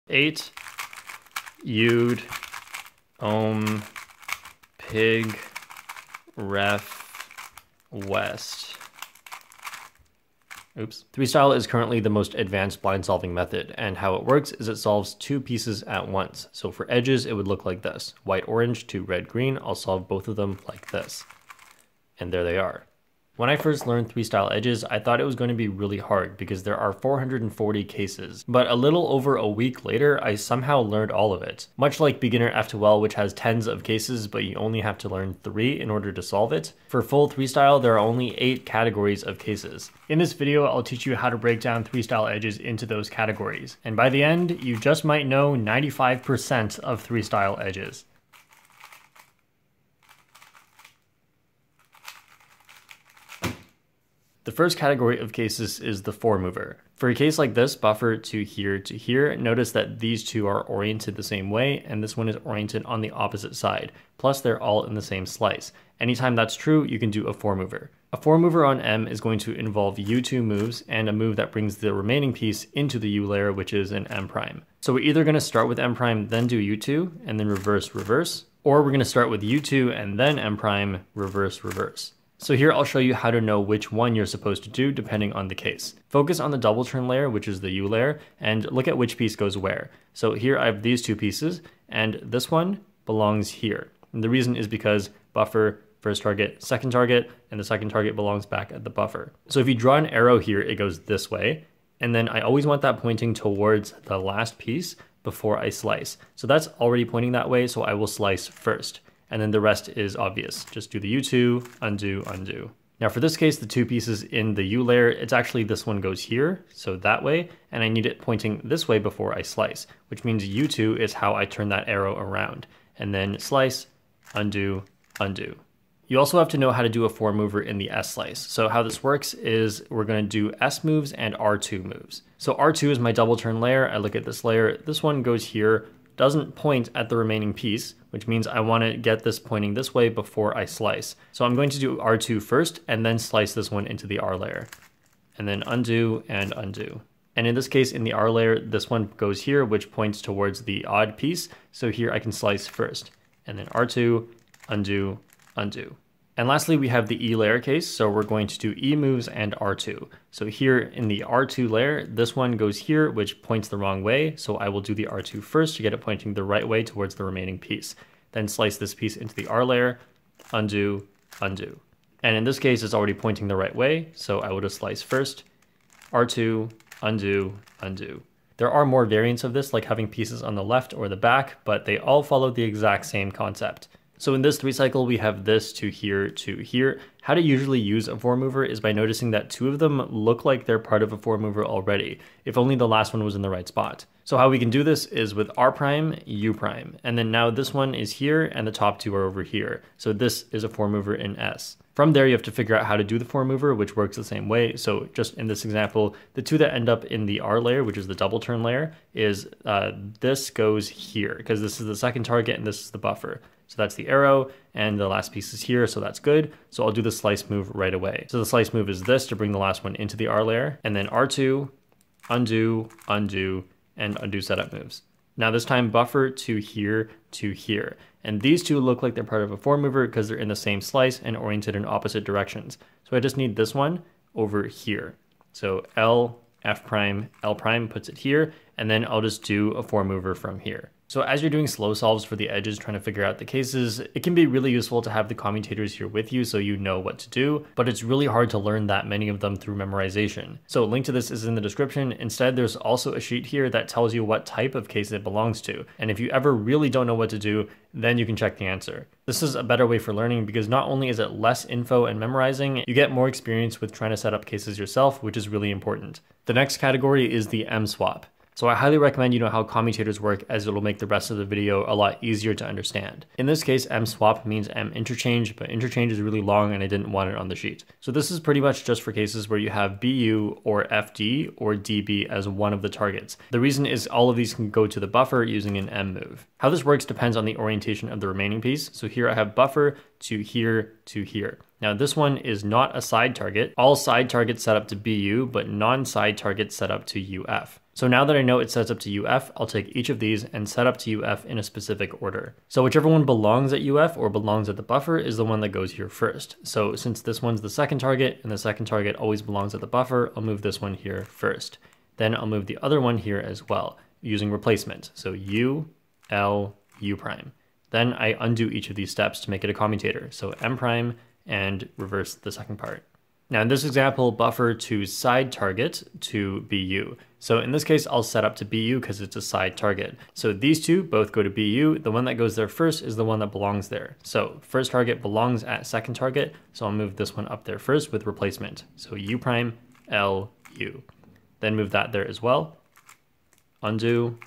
8 Yud Pig Ref West. Oops. 3-style is currently the most advanced blind solving method, and how it works is it solves 2 pieces at once. So for edges, it would look like this. White, orange to red, green. I'll solve both of them like this. And there they are. When I first learned 3-style edges, I thought it was going to be really hard because there are 440 cases. But a little over a week later, I somehow learned all of it. Much like beginner F2L, which has tens of cases, but you only have to learn 3 in order to solve it. For full 3-style, there are only 8 categories of cases. In this video, I'll teach you how to break down 3-style edges into those categories. And by the end, you just might know 95% of 3-style edges. The first category of cases is the 4-mover. For a case like this, buffer to here, notice that these two are oriented the same way, and this one is oriented on the opposite side. Plus, they're all in the same slice. Anytime that's true, you can do a 4-mover. A 4-mover on M is going to involve U2 moves and a move that brings the remaining piece into the U layer, which is an M'. So we're either going to start with M', then do U2, and then reverse, reverse, or we're going to start with U2 and then M', reverse, reverse. So here I'll show you how to know which one you're supposed to do depending on the case. Focus on the double turn layer, which is the U layer, and look at which piece goes where. So here I have these 2 pieces, and this one belongs here. And the reason is because buffer, first target, second target, and the second target belongs back at the buffer. So if you draw an arrow here, it goes this way, and then I always want that pointing towards the last piece before I slice. So that's already pointing that way, so I will slice first. And then the rest is obvious. Just do the U2, undo, undo. Now for this case, the 2 pieces in the U layer, it's actually this one goes here, so that way, and I need it pointing this way before I slice, which means U2 is how I turn that arrow around. And then slice, undo, undo. You also have to know how to do a 4-mover in the S slice. So how this works is we're going to do S moves and R2 moves. So R2 is my double turn layer. I look at this layer. This one goes here, doesn't point at the remaining piece, which means I want to get this pointing this way before I slice. So I'm going to do R2 first and then slice this one into the R layer. And then undo and undo. And in this case, in the R layer, this one goes here, which points towards the odd piece. So here I can slice first. And then R2, undo, undo. And lastly, we have the E layer case, so we're going to do E moves and R2. So here in the R2 layer, this one goes here, which points the wrong way, so I will do the R2 first to get it pointing the right way towards the remaining piece. Then slice this piece into the R layer, undo, undo. And in this case, it's already pointing the right way, so I will just slice first, R2, undo, undo. There are more variants of this, like having pieces on the left or the back, but they all follow the exact same concept. So in this 3-cycle, we have this to here to here. How to usually use a 4-mover is by noticing that 2 of them look like they're part of a 4-mover already, if only the last one was in the right spot. So how we can do this is with R', U', and then now this one is here and the top 2 are over here. So this is a 4-mover in S. From there, you have to figure out how to do the 4-mover, which works the same way. So just in this example, the 2 that end up in the R layer, which is the double turn layer, is this goes here because this is the second target and this is the buffer. So that's the arrow, and the last piece is here, so that's good. So I'll do the slice move right away. So the slice move is this to bring the last one into the R layer, and then R2, undo, undo, and undo setup moves. Now this time buffer to here, and these 2 look like they're part of a 4-mover because they're in the same slice and oriented in opposite directions. So I just need this one over here. So L, F', L' puts it here, and then I'll just do a 4-mover from here. So as you're doing slow solves for the edges, trying to figure out the cases, it can be really useful to have the commutators here with you so you know what to do, but it's really hard to learn that many of them through memorization. So a link to this is in the description. Instead, there's also a sheet here that tells you what type of case it belongs to. And if you ever really don't know what to do, then you can check the answer. This is a better way for learning because not only is it less info and memorizing, you get more experience with trying to set up cases yourself, which is really important. The next category is the M swap. So I highly recommend you know how commutators work, as it'll make the rest of the video a lot easier to understand. In this case, M swap means M interchange, but interchange is really long and I didn't want it on the sheet. So this is pretty much just for cases where you have BU or FD or DB as one of the targets. The reason is all of these can go to the buffer using an M move. How this works depends on the orientation of the remaining piece. So here I have buffer to here to here. Now this one is not a side target. All side targets set up to BU, but non-side targets set up to UF. So now that I know it sets up to UF, I'll take each of these and set up to UF in a specific order. So whichever one belongs at UF or belongs at the buffer is the one that goes here first. So since this one's the second target and the second target always belongs at the buffer, I'll move this one here first. Then I'll move the other one here as well using replacement. So U, L, U prime. Then I undo each of these steps to make it a commutator. So M prime and reverse the second part. Now in this example, buffer to side target to BU. So in this case, I'll set up to BU because it's a side target. So these two both go to BU. The one that goes there first is the one that belongs there. So first target belongs at second target. So I'll move this one up there first with replacement. So U prime, L, U. Then move that there as well. Undo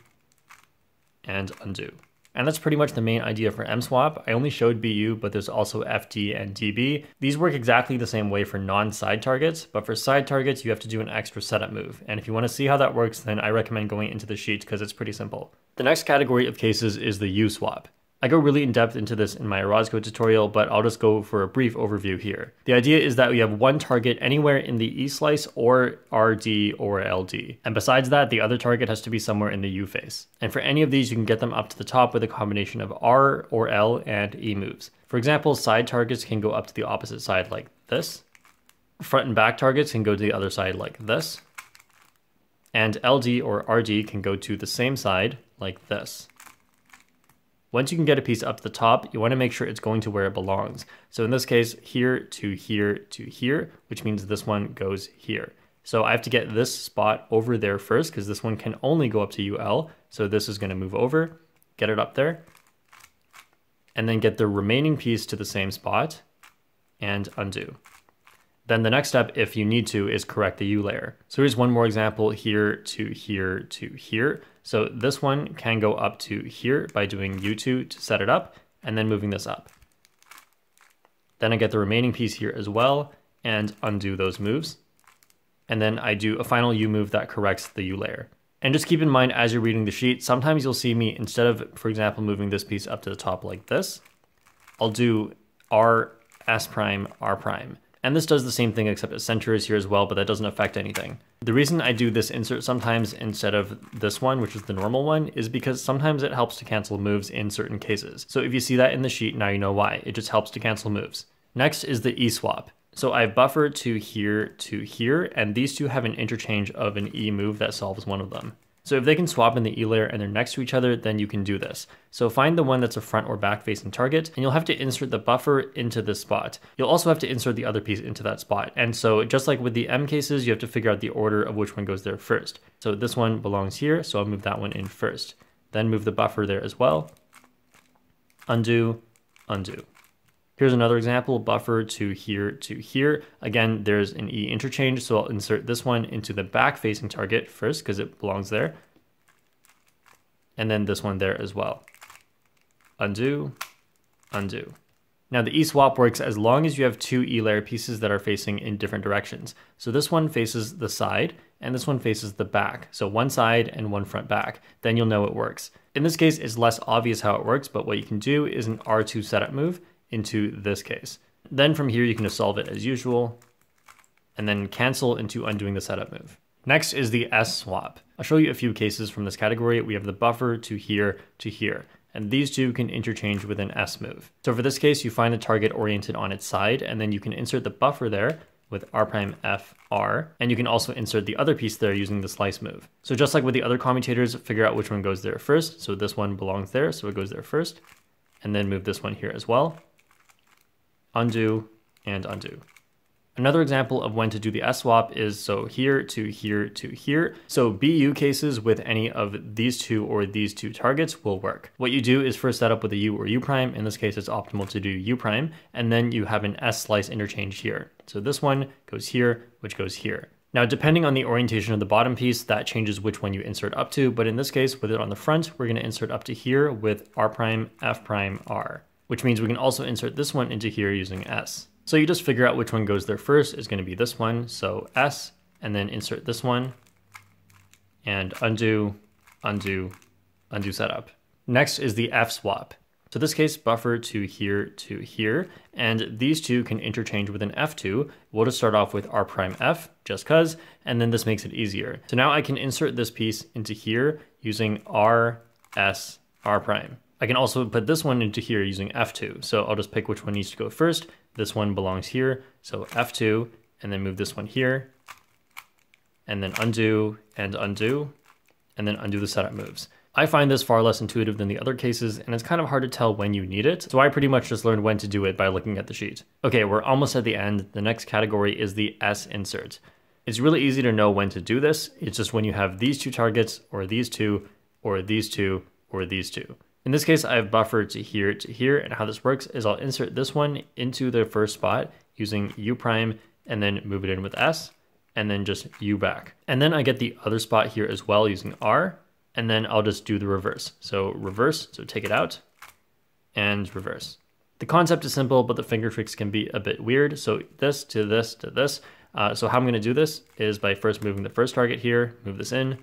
and undo. And that's pretty much the main idea for MSwap. I only showed BU, but there's also FD and DB. These work exactly the same way for non-side targets, but for side targets, you have to do an extra setup move. And if you want to see how that works, then I recommend going into the sheet because it's pretty simple. The next category of cases is the U swap. I go really in depth into this in my Orozco tutorial, but I'll just go for a brief overview here. The idea is that we have one target anywhere in the E slice or RD or LD. And besides that, the other target has to be somewhere in the U face. And for any of these, you can get them up to the top with a combination of R or L and E moves. For example, side targets can go up to the opposite side like this. Front and back targets can go to the other side like this. And LD or RD can go to the same side like this. Once you can get a piece up to the top, you want to make sure it's going to where it belongs. So in this case, here to here to here, which means this one goes here. So I have to get this spot over there first because this one can only go up to UL. So this is going to move over, get it up there, and then get the remaining piece to the same spot and undo. Then the next step, if you need to, is correct the U layer. So here's one more example, here to here to here. So this one can go up to here by doing U2 to set it up and then moving this up. Then I get the remaining piece here as well and undo those moves. And then I do a final U move that corrects the U layer. And just keep in mind as you're reading the sheet, sometimes you'll see me, instead of, for example, moving this piece up to the top like this, I'll do R, S prime, R prime. And this does the same thing except its center is here as well, but that doesn't affect anything. The reason I do this insert sometimes instead of this one, which is the normal one, is because sometimes it helps to cancel moves in certain cases. So if you see that in the sheet, now you know why. It just helps to cancel moves. Next is the E swap. So I've buffered to here, and these two have an interchange of an E move that solves one of them. So if they can swap in the E layer and they're next to each other, then you can do this. So find the one that's a front or back facing target, and you'll have to insert the buffer into this spot. You'll also have to insert the other piece into that spot. And so just like with the M cases, you have to figure out the order of which one goes there first. So this one belongs here, so I'll move that one in first. Then move the buffer there as well. Undo, undo. Here's another example, buffer to here to here. Again, there's an E interchange, so I'll insert this one into the back facing target first because it belongs there. And then this one there as well. Undo, undo. Now the E swap works as long as you have two E layer pieces that are facing in different directions. So this one faces the side and this one faces the back. So one side and one front back, then you'll know it works. In this case, it's less obvious how it works, but what you can do is an R2 setup move into this case. Then from here, you can just solve it as usual and then cancel into undoing the setup move. Next is the S swap. I'll show you a few cases from this category. We have the buffer to here, and these two can interchange with an S move. So for this case, you find the target oriented on its side, and then you can insert the buffer there with R prime F R, and you can also insert the other piece there using the slice move. So just like with the other commutators, figure out which one goes there first. So this one belongs there, so it goes there first, and then move this one here as well. Undo and undo. Another example of when to do the S swap is so here to here to here. So BU cases with any of these two or these two targets will work. What you do is first set up with a U or U prime. In this case, it's optimal to do U prime, and then you have an S slice interchange here. So this one goes here, which goes here. Now, depending on the orientation of the bottom piece, that changes which one you insert up to. But in this case, with it on the front, we're going to insert up to here with R prime, F prime, R, which means we can also insert this one into here using S. So you just figure out which one goes there first is going to be this one. So S, and then insert this one and undo, undo, undo setup. Next is the F swap. So this case, buffer to here, and these two can interchange with an F2. We'll just start off with R prime F, just cause, and then this makes it easier. So now I can insert this piece into here using R, S, R prime. I can also put this one into here using F2. So I'll just pick which one needs to go first. This one belongs here, so F2, and then move this one here, and then undo, and then undo the setup moves. I find this far less intuitive than the other cases, and it's kind of hard to tell when you need it, so I pretty much just learned when to do it by looking at the sheet. Okay, we're almost at the end. The next category is the S insert. It's really easy to know when to do this. It's just when you have these two targets, or these two, or these two, or these two. In this case, I have buffered to here, and how this works is I'll insert this one into the first spot using U prime, and then move it in with S, and then just U back. And then I get the other spot here as well using R, and then I'll just do the reverse. So reverse, so take it out, and reverse. The concept is simple, but the finger tricks can be a bit weird. So this to this to this. So how I'm gonna do this is by first moving the first target here, move this in.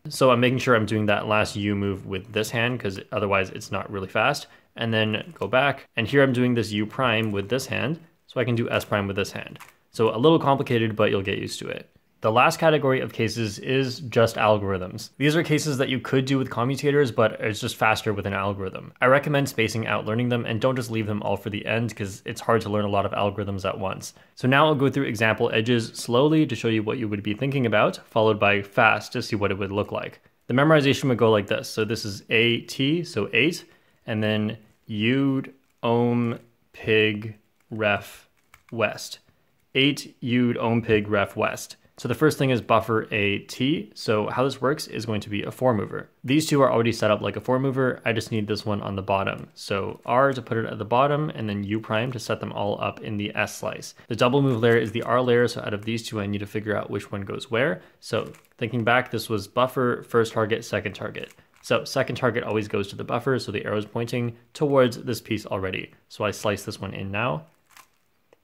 So I'm making sure I'm doing that last U move with this hand, because otherwise it's not really fast. And then go back, and here I'm doing this U prime with this hand, so I can do S prime with this hand. So a little complicated, but you'll get used to it. The last category of cases is just algorithms. These are cases that you could do with commutators, but it's just faster with an algorithm. I recommend spacing out learning them, and don't just leave them all for the end, because it's hard to learn a lot of algorithms at once. So now I'll go through example edges slowly to show you what you would be thinking about, followed by fast to see what it would look like. The memorization would go like this. So this is AT, so 8, and then Ud, Ohm, Pig, Ref, West. 8 Ud, Ohm, Pig, Ref, West. So the first thing is buffer AT. So how this works is going to be a 4-mover. These two are already set up like a 4-mover. I just need this one on the bottom. So R to put it at the bottom, and then U prime to set them all up in the S slice. The double move layer is the R layer. So out of these two, I need to figure out which one goes where. So thinking back, this was buffer, first target, second target. So second target always goes to the buffer. So the arrow is pointing towards this piece already. So I slice this one in now,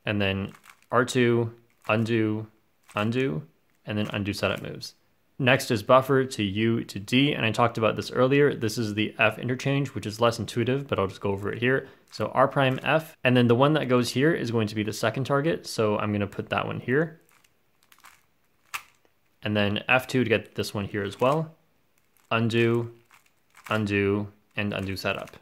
and then R2, undo, undo, and then undo setup moves. Next is buffer to U to D, and I talked about this earlier. This is the F interchange, which is less intuitive, but I'll just go over it here. So R prime F, and then the one that goes here is going to be the second target, so I'm gonna put that one here. And then F2 to get this one here as well. Undo, undo, and undo setup.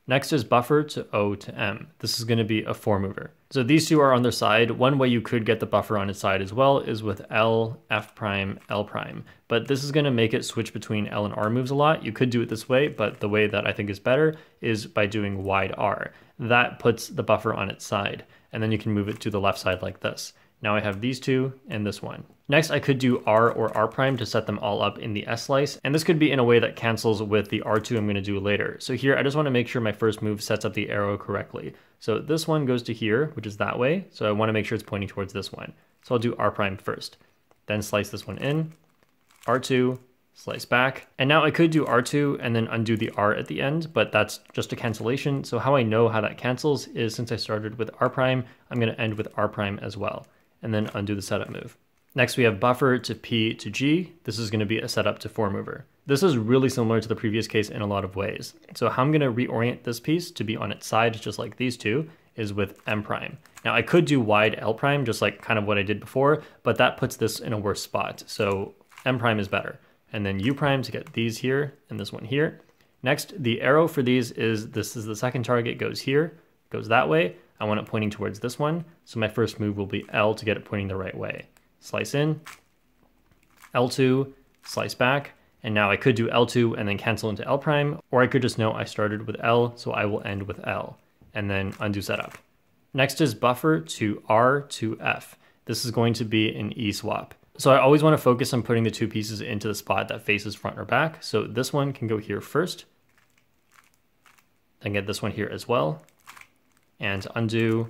Next is buffer to O to M. This is going to be a 4-mover. So these two are on their side. One way you could get the buffer on its side as well is with L, F prime, L prime. But this is going to make it switch between L and R moves a lot. You could do it this way, but the way that I think is better is by doing wide R. That puts the buffer on its side, and then you can move it to the left side like this. Now I have these two and this one. Next, I could do R or R prime to set them all up in the S slice, and this could be in a way that cancels with the R2 I'm going to do later. So here, I just want to make sure my first move sets up the arrow correctly. So this one goes to here, which is that way, so I want to make sure it's pointing towards this one. So I'll do R prime first, then slice this one in, R2, slice back, and now I could do R2 and then undo the R at the end, but that's just a cancellation. So how I know how that cancels is since I started with R prime, I'm going to end with R prime as well, and then undo the setup move. Next, we have buffer to P to G. This is going to be a setup to 4-mover. This is really similar to the previous case in a lot of ways. So how I'm going to reorient this piece to be on its side, just like these two, is with M prime. Now I could do wide L prime, just like kind of what I did before, but that puts this in a worse spot. So M prime is better. And then U prime to get these here and this one here. Next, the arrow for these is, this is the second target, goes here, goes that way. I want it pointing towards this one. So my first move will be L to get it pointing the right way. Slice in, L2, slice back, and now I could do L2 and then cancel into L prime, or I could just know I started with L, so I will end with L, and then undo setup. Next is buffer to R to F. This is going to be an E swap. So I always want to focus on putting the two pieces into the spot that faces front or back. So this one can go here first, then get this one here as well, and undo,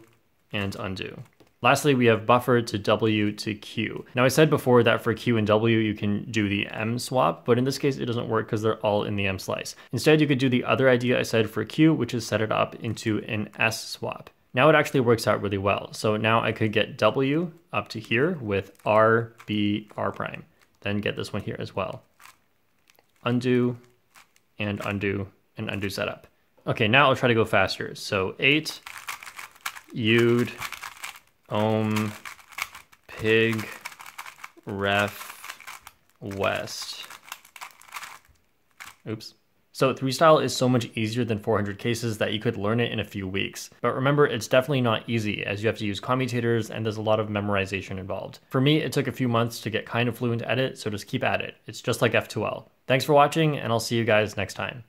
and undo. Lastly, we have buffer to W to Q. Now I said before that for Q and W, you can do the M swap, but in this case, it doesn't work because they're all in the M slice. Instead, you could do the other idea I said for Q, which is set it up into an S swap. Now it actually works out really well. So now I could get W up to here with R, B, R prime, then get this one here as well. Undo, and undo setup. Okay, now I'll try to go faster. So 8, Yud, Ohm, Pig, Ref, West. Oops. So 3-style is so much easier than 400 cases that you could learn it in a few weeks. But remember, it's definitely not easy, as you have to use commutators and there's a lot of memorization involved. For me, it took a few months to get kind of fluent at it, so just keep at it. It's just like F2L. Thanks for watching, and I'll see you guys next time.